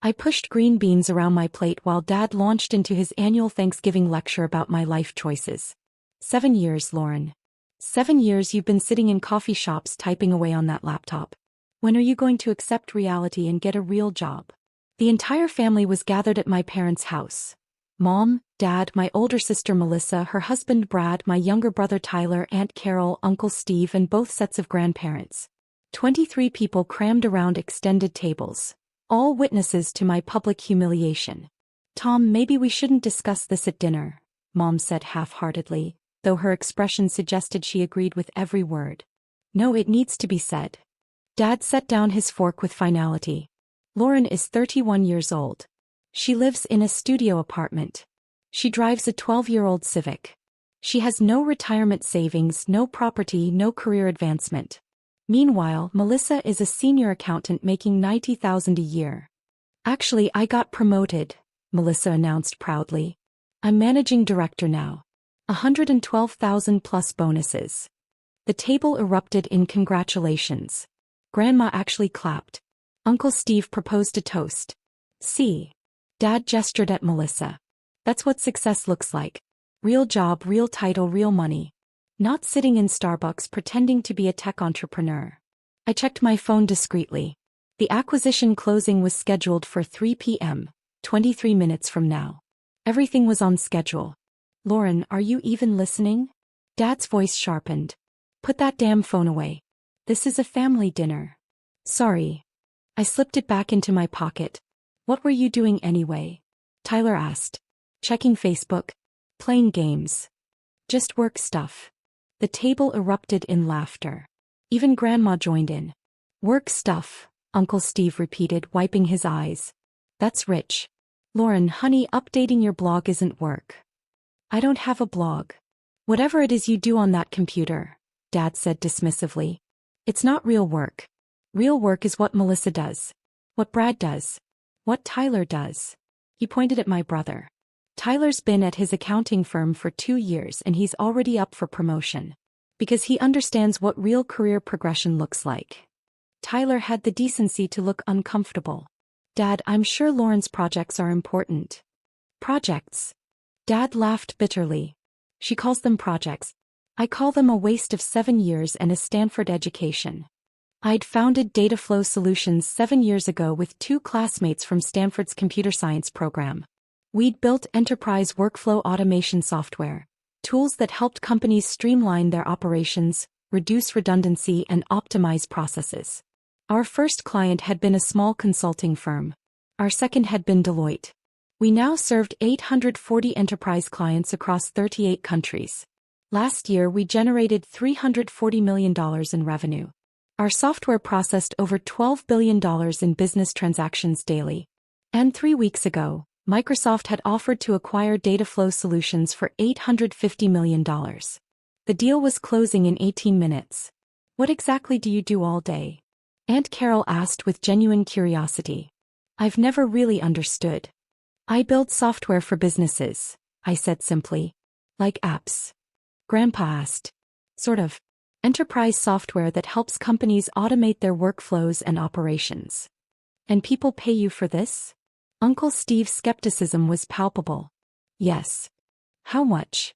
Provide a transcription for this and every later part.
I pushed green beans around my plate while Dad launched into his annual Thanksgiving lecture about my life choices. 7 years, Lauren. 7 years you've been sitting in coffee shops typing away on that laptop. When are you going to accept reality and get a real job? The entire family was gathered at my parents' house. Mom, Dad, my older sister Melissa, her husband Brad, my younger brother Tyler, Aunt Carol, Uncle Steve, and both sets of grandparents. 23 people crammed around extended tables, all witnesses to my public humiliation. Tom, maybe we shouldn't discuss this at dinner, Mom said half-heartedly, though her expression suggested she agreed with every word. No, it needs to be said. Dad set down his fork with finality. Lauren is 31 years old. She lives in a studio apartment. She drives a 12-year-old Civic. She has no retirement savings, no property, no career advancement. Meanwhile, Melissa is a senior accountant making $90,000 a year. Actually, I got promoted, Melissa announced proudly. I'm managing director now. $112,000 plus bonuses. The table erupted in congratulations. Grandma actually clapped. Uncle Steve proposed a toast. See. Dad gestured at Melissa. That's what success looks like. Real job, real title, real money. Not sitting in Starbucks pretending to be a tech entrepreneur. I checked my phone discreetly. The acquisition closing was scheduled for 3 p.m., 23 minutes from now. Everything was on schedule. Lauren, are you even listening? Dad's voice sharpened. Put that damn phone away. This is a family dinner. Sorry. I slipped it back into my pocket. What were you doing anyway? Tyler asked. Checking Facebook. Playing games. Just work stuff. The table erupted in laughter. Even Grandma joined in. Work stuff, Uncle Steve repeated, wiping his eyes. That's rich. Lauren, honey, updating your blog isn't work. I don't have a blog. Whatever it is you do on that computer, Dad said dismissively. It's not real work. Real work is what Melissa does. What Brad does. What Tyler does. He pointed at my brother. Tyler's been at his accounting firm for 2 years and he's already up for promotion. Because he understands what real career progression looks like. Tyler had the decency to look uncomfortable. Dad, I'm sure Lauren's projects are important. Projects? Dad laughed bitterly. She calls them projects. I call them a waste of 7 years and a Stanford education. I'd founded Dataflow Solutions 7 years ago with 2 classmates from Stanford's computer science program. We'd built enterprise workflow automation software, tools that helped companies streamline their operations, reduce redundancy, and optimize processes. Our first client had been a small consulting firm. Our second had been Deloitte. We now served 840 enterprise clients across 38 countries. Last year we generated $340 million in revenue. Our software processed over $12 billion in business transactions daily. And 3 weeks ago, Microsoft had offered to acquire Dataflow Solutions for $850 million. The deal was closing in 18 minutes. What exactly do you do all day? Aunt Carol asked with genuine curiosity. I've never really understood. I build software for businesses, I said simply. Like apps. Grandpa asked. Sort of. Enterprise software that helps companies automate their workflows and operations. And people pay you for this? Uncle Steve's skepticism was palpable. Yes. How much?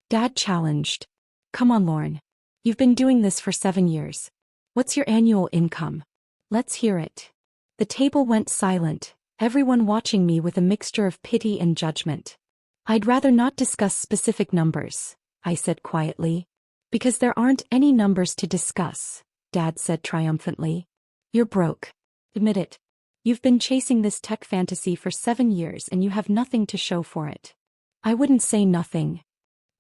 Dad challenged. Come on, Lauren. You've been doing this for 7 years. What's your annual income? Let's hear it. The table went silent, everyone watching me with a mixture of pity and judgment. I'd rather not discuss specific numbers, I said quietly. Because there aren't any numbers to discuss, Dad said triumphantly. You're broke. Admit it. You've been chasing this tech fantasy for 7 years and you have nothing to show for it. I wouldn't say nothing.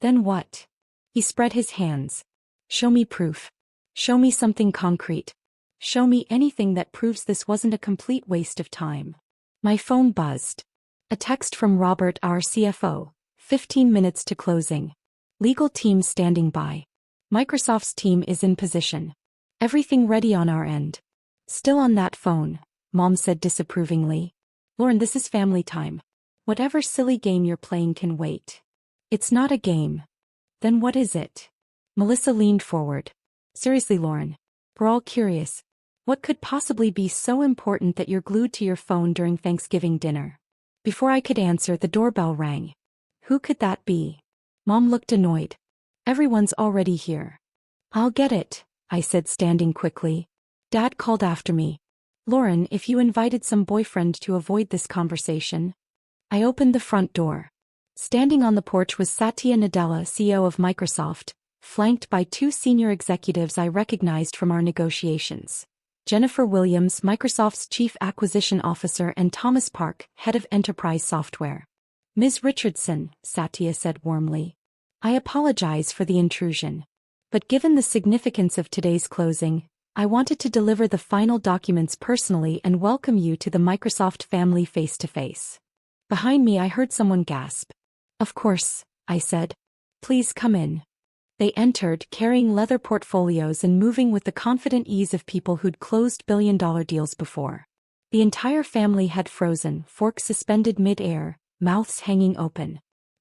Then what? He spread his hands. Show me proof. Show me something concrete. Show me anything that proves this wasn't a complete waste of time. My phone buzzed. A text from Robert, our CFO. 15 minutes to closing. Legal team standing by. Microsoft's team is in position. Everything ready on our end. Still on that phone, Mom said disapprovingly. Lauren, this is family time. Whatever silly game you're playing can wait. It's not a game. Then what is it? Melissa leaned forward. Seriously, Lauren. We're all curious. What could possibly be so important that you're glued to your phone during Thanksgiving dinner? Before I could answer, the doorbell rang. Who could that be? Mom looked annoyed. Everyone's already here. I'll get it, I said, standing quickly. Dad called after me. Lauren, if you invited some boyfriend to avoid this conversation. I opened the front door. Standing on the porch was Satya Nadella, CEO of Microsoft, flanked by two senior executives I recognized from our negotiations. Jennifer Williams, Microsoft's Chief Acquisition Officer, and Thomas Park, Head of Enterprise Software. Ms. Richardson, Satya said warmly. I apologize for the intrusion. But given the significance of today's closing, I wanted to deliver the final documents personally and welcome you to the Microsoft family face-to-face. Behind me I heard someone gasp. Of course, I said. Please come in. They entered, carrying leather portfolios and moving with the confident ease of people who'd closed billion-dollar deals before. The entire family had frozen, forks suspended mid-air, mouths hanging open.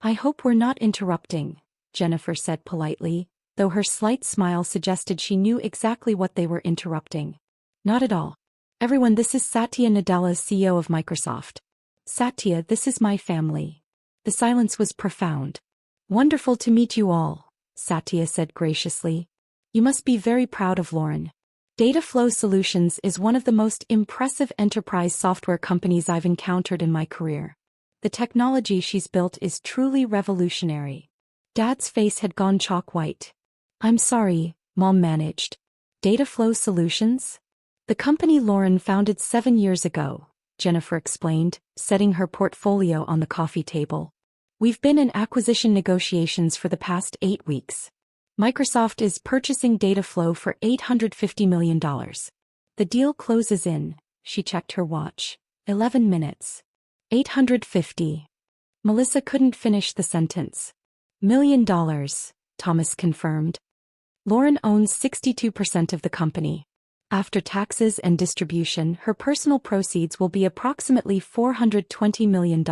I hope we're not interrupting, Jennifer said politely, though her slight smile suggested she knew exactly what they were interrupting. Not at all. Everyone, this is Satya Nadella, CEO of Microsoft. Satya, this is my family. The silence was profound. Wonderful to meet you all, Satya said graciously. You must be very proud of Lauren. Data Flow Solutions is one of the most impressive enterprise software companies I've encountered in my career. The technology she's built is truly revolutionary. Dad's face had gone chalk white. I'm sorry, Mom managed. Data Flow Solutions? The company Lauren founded 7 years ago, Jennifer explained, setting her portfolio on the coffee table. We've been in acquisition negotiations for the past 8 weeks. Microsoft is purchasing Dataflow for $850 million. The deal closes in, she checked her watch, 11 minutes. 850. Melissa couldn't finish the sentence. $1 million, Thomas confirmed. Lauren owns 62% of the company. After taxes and distribution, her personal proceeds will be approximately $420 million.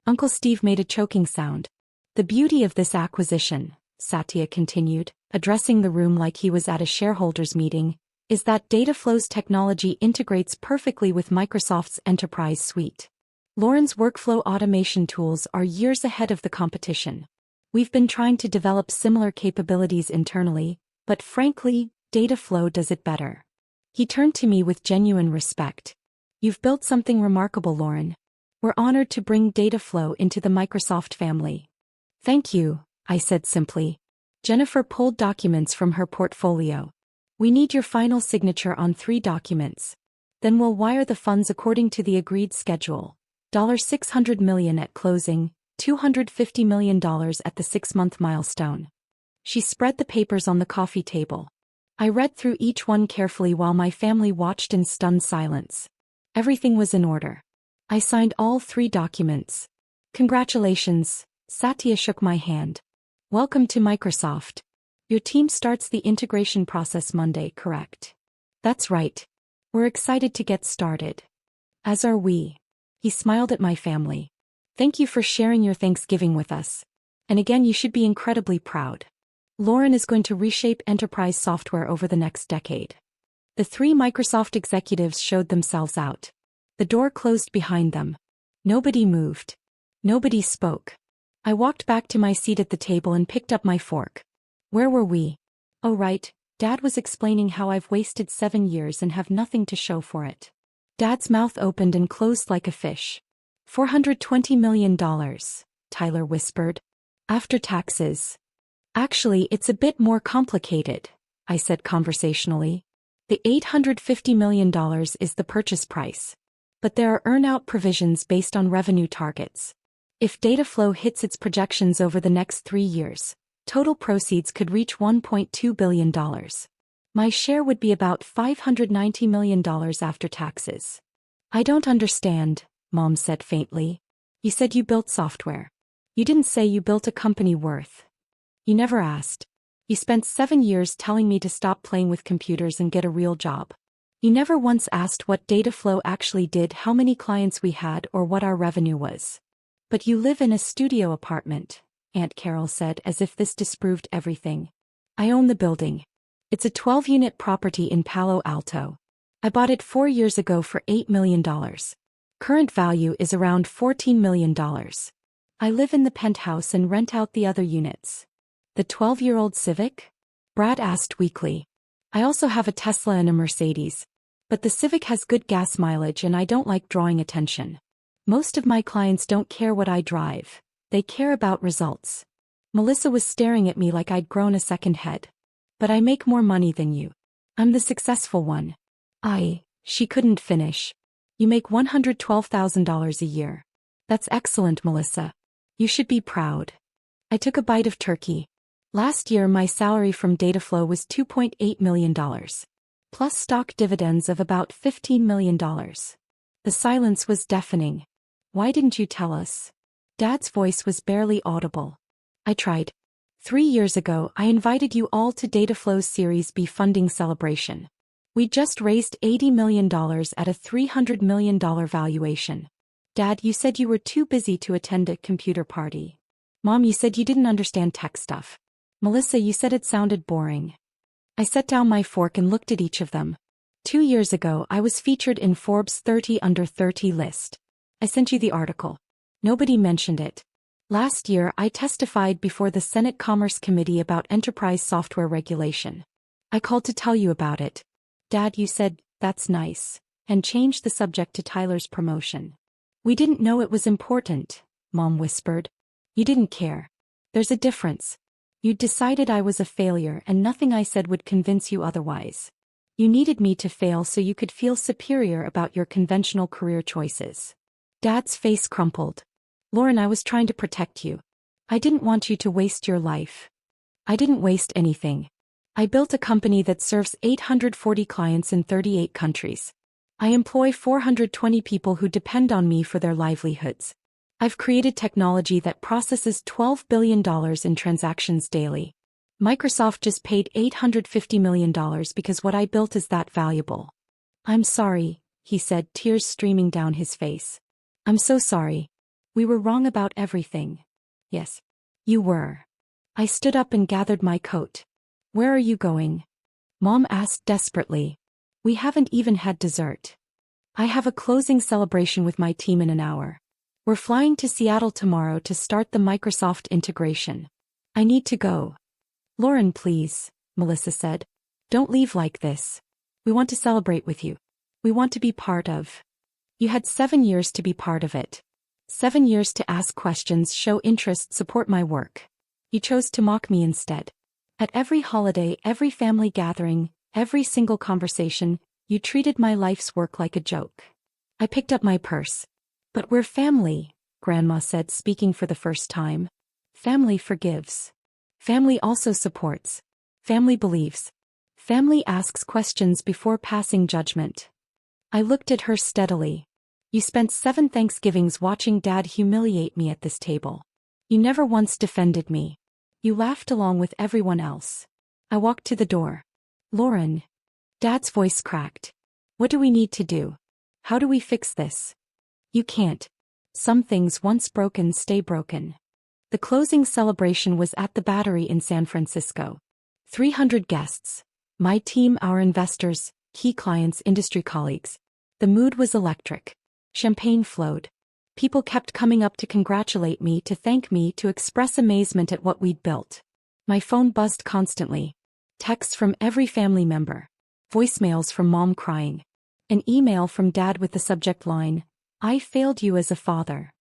Uncle Steve made a choking sound. The beauty of this acquisition, Satya continued, addressing the room like he was at a shareholders' meeting, is that Dataflow's technology integrates perfectly with Microsoft's enterprise suite. Lauren's workflow automation tools are years ahead of the competition. We've been trying to develop similar capabilities internally, but frankly, Dataflow does it better. He turned to me with genuine respect. You've built something remarkable, Lauren. We're honored to bring Dataflow into the Microsoft family. Thank you, I said simply. Jennifer pulled documents from her portfolio. We need your final signature on 3 documents. Then we'll wire the funds according to the agreed schedule. $600 million at closing, $250 million at the 6-month milestone. She spread the papers on the coffee table. I read through each one carefully while my family watched in stunned silence. Everything was in order. I signed all 3 documents. Congratulations, Satya shook my hand. Welcome to Microsoft. Your team starts the integration process Monday, correct? That's right. We're excited to get started. As are we. He smiled at my family. Thank you for sharing your Thanksgiving with us. And again, you should be incredibly proud. Lauren is going to reshape enterprise software over the next decade. The 3 Microsoft executives showed themselves out. The door closed behind them. Nobody moved. Nobody spoke. I walked back to my seat at the table and picked up my fork. Where were we? Oh right, Dad was explaining how I've wasted 7 years and have nothing to show for it. Dad's mouth opened and closed like a fish. $420 million, Tyler whispered. After taxes. Actually, it's a bit more complicated, I said conversationally. The $850 million is the purchase price. But there are earn-out provisions based on revenue targets. If Dataflow hits its projections over the next 3 years, total proceeds could reach $1.2 billion. My share would be about $590 million after taxes. I don't understand, Mom said faintly. You said you built software. You didn't say you built a company worth. You never asked. You spent 7 years telling me to stop playing with computers and get a real job. You never once asked what Dataflow actually did, how many clients we had, or what our revenue was. But you live in a studio apartment, Aunt Carol said, as if this disproved everything. I own the building. It's a 12-unit property in Palo Alto, I bought it 4 years ago for $8 million. Current value is around $14 million. I live in the penthouse and rent out the other units. The 12-year-old Civic? Brad asked weakly. I also have a Tesla and a Mercedes. But the Civic has good gas mileage and I don't like drawing attention. Most of my clients don't care what I drive. They care about results. Melissa was staring at me like I'd grown a second head. But I make more money than you. I'm the successful one. She couldn't finish. You make $112,000 a year. That's excellent, Melissa. You should be proud. I took a bite of turkey. Last year my salary from Dataflow was $2.8 million. Plus stock dividends of about $15 million. The silence was deafening. Why didn't you tell us? Dad's voice was barely audible. I tried. 3 years ago I invited you all to Dataflow's Series B funding celebration. We just raised $80 million at a $300 million valuation. Dad, you said you were too busy to attend a computer party. Mom, you said you didn't understand tech stuff. Melissa, you said it sounded boring. I set down my fork and looked at each of them. 2 years ago I was featured in Forbes' 30 Under 30 list. I sent you the article. Nobody mentioned it. Last year I testified before the Senate Commerce Committee about enterprise software regulation. I called to tell you about it. Dad, you said, that's nice, and changed the subject to Tyler's promotion. We didn't know it was important, Mom whispered. You didn't care. There's a difference. You decided I was a failure and nothing I said would convince you otherwise. You needed me to fail so you could feel superior about your conventional career choices. Dad's face crumpled. Lauren, I was trying to protect you. I didn't want you to waste your life. I didn't waste anything. I built a company that serves 840 clients in 38 countries. I employ 420 people who depend on me for their livelihoods. I've created technology that processes $12 billion in transactions daily. Microsoft just paid $850 million because what I built is that valuable. I'm sorry, he said, tears streaming down his face. I'm so sorry. We were wrong about everything. Yes. You were. I stood up and gathered my coat. Where are you going? Mom asked desperately. We haven't even had dessert. I have a closing celebration with my team in an hour. We're flying to Seattle tomorrow to start the Microsoft integration. I need to go. Lauren, please, Melissa said. Don't leave like this. We want to celebrate with you. We want to be part of. You had 7 years to be part of it. 7 years to ask questions, show interest, support my work. You chose to mock me instead. At every holiday, every family gathering, every single conversation, you treated my life's work like a joke. I picked up my purse. But we're family, Grandma said, speaking for the first time. Family forgives. Family also supports. Family believes. Family asks questions before passing judgment. I looked at her steadily. You spent 7 Thanksgivings watching Dad humiliate me at this table. You never once defended me. You laughed along with everyone else. I walked to the door. Lauren. Dad's voice cracked. What do we need to do? How do we fix this? You can't. Some things once broken stay broken. The closing celebration was at the Battery in San Francisco. 300 guests. My team, our investors, key clients, industry colleagues. The mood was electric. Champagne flowed. People kept coming up to congratulate me, to thank me, to express amazement at what we'd built. My phone buzzed constantly. Texts from every family member. Voicemails from Mom crying. An email from Dad with the subject line, I failed you as a father.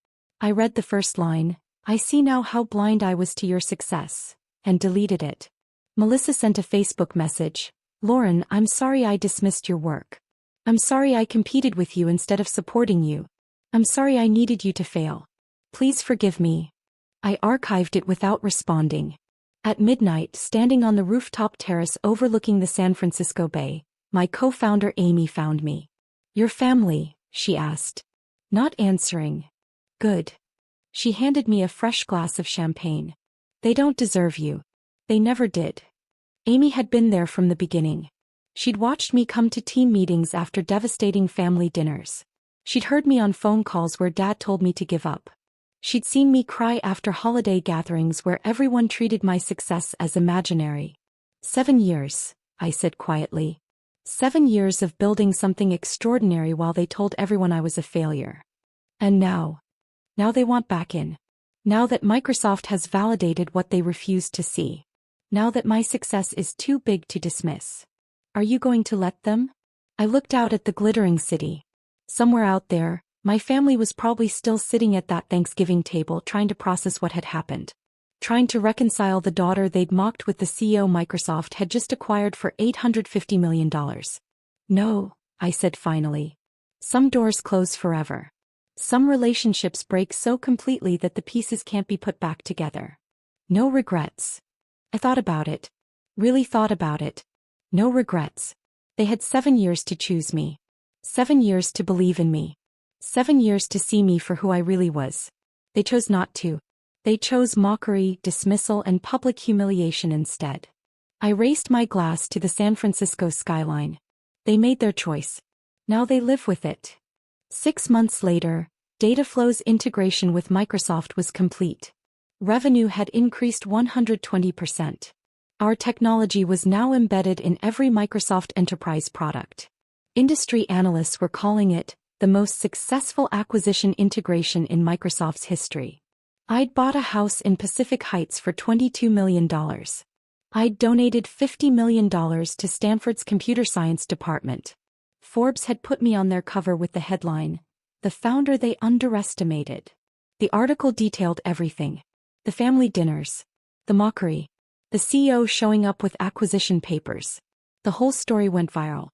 I read the first line, I see now how blind I was to your success, and deleted it. Melissa sent a Facebook message, Lauren, I'm sorry I dismissed your work. I'm sorry I competed with you instead of supporting you. I'm sorry I needed you to fail. Please forgive me. I archived it without responding. At midnight, standing on the rooftop terrace overlooking the San Francisco Bay, my co-founder Amy found me. Your family, she asked. Not answering. Good. She handed me a fresh glass of champagne. They don't deserve you. They never did. Amy had been there from the beginning. She'd watched me come to team meetings after devastating family dinners. She'd heard me on phone calls where Dad told me to give up. She'd seen me cry after holiday gatherings where everyone treated my success as imaginary. 7 years, I said quietly. 7 years of building something extraordinary while they told everyone I was a failure. And now they want back in. Now that Microsoft has validated what they refused to see. Now that my success is too big to dismiss. Are you going to let them? I looked out at the glittering city. Somewhere out there, my family was probably still sitting at that Thanksgiving table trying to process what had happened. Trying to reconcile the daughter they'd mocked with the CEO Microsoft had just acquired for $850 million. No, I said finally. Some doors close forever. Some relationships break so completely that the pieces can't be put back together. No regrets. I thought about it. Really thought about it. No regrets. They had 7 years to choose me. 7 years to believe in me. 7 years to see me for who I really was. They chose not to. They chose mockery, dismissal, and public humiliation instead. I raised my glass to the San Francisco skyline. They made their choice. Now they live with it. 6 months later, Dataflow's integration with Microsoft was complete. Revenue had increased 120%. Our technology was now embedded in every Microsoft enterprise product. Industry analysts were calling it the most successful acquisition integration in Microsoft's history. I'd bought a house in Pacific Heights for $22 million. I'd donated $50 million to Stanford's computer science department. Forbes had put me on their cover with the headline, "The founder they underestimated." The article detailed everything. The family dinners. The mockery. The CEO showing up with acquisition papers. The whole story went viral.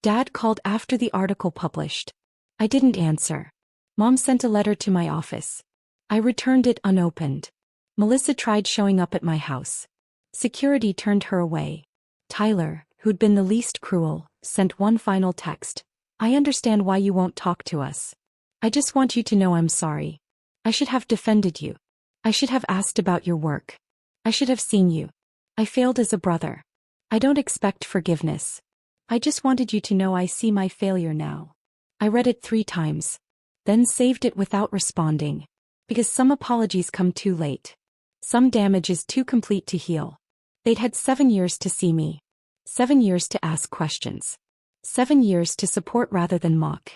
Dad called after the article published. I didn't answer. Mom sent a letter to my office. I returned it unopened. Melissa tried showing up at my house. Security turned her away. Tyler, who'd been the least cruel, sent one final text. "I understand why you won't talk to us. I just want you to know I'm sorry. I should have defended you. I should have asked about your work. I should have seen you. I failed as a brother. I don't expect forgiveness. I just wanted you to know I see my failure now." I read it 3 times. Then saved it without responding. Because some apologies come too late. Some damage is too complete to heal. They'd had 7 years to see me. 7 years to ask questions. 7 years to support rather than mock.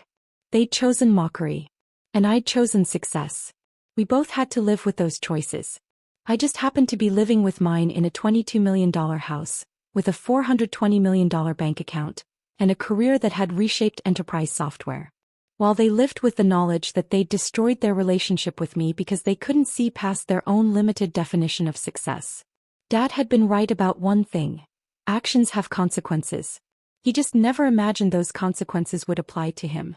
They'd chosen mockery. And I'd chosen success. We both had to live with those choices. I just happened to be living with mine in a $22 million house, with a $420 million bank account, and a career that had reshaped enterprise software. While they lived with the knowledge that they'd destroyed their relationship with me because they couldn't see past their own limited definition of success. Dad had been right about one thing. Actions have consequences. He just never imagined those consequences would apply to him.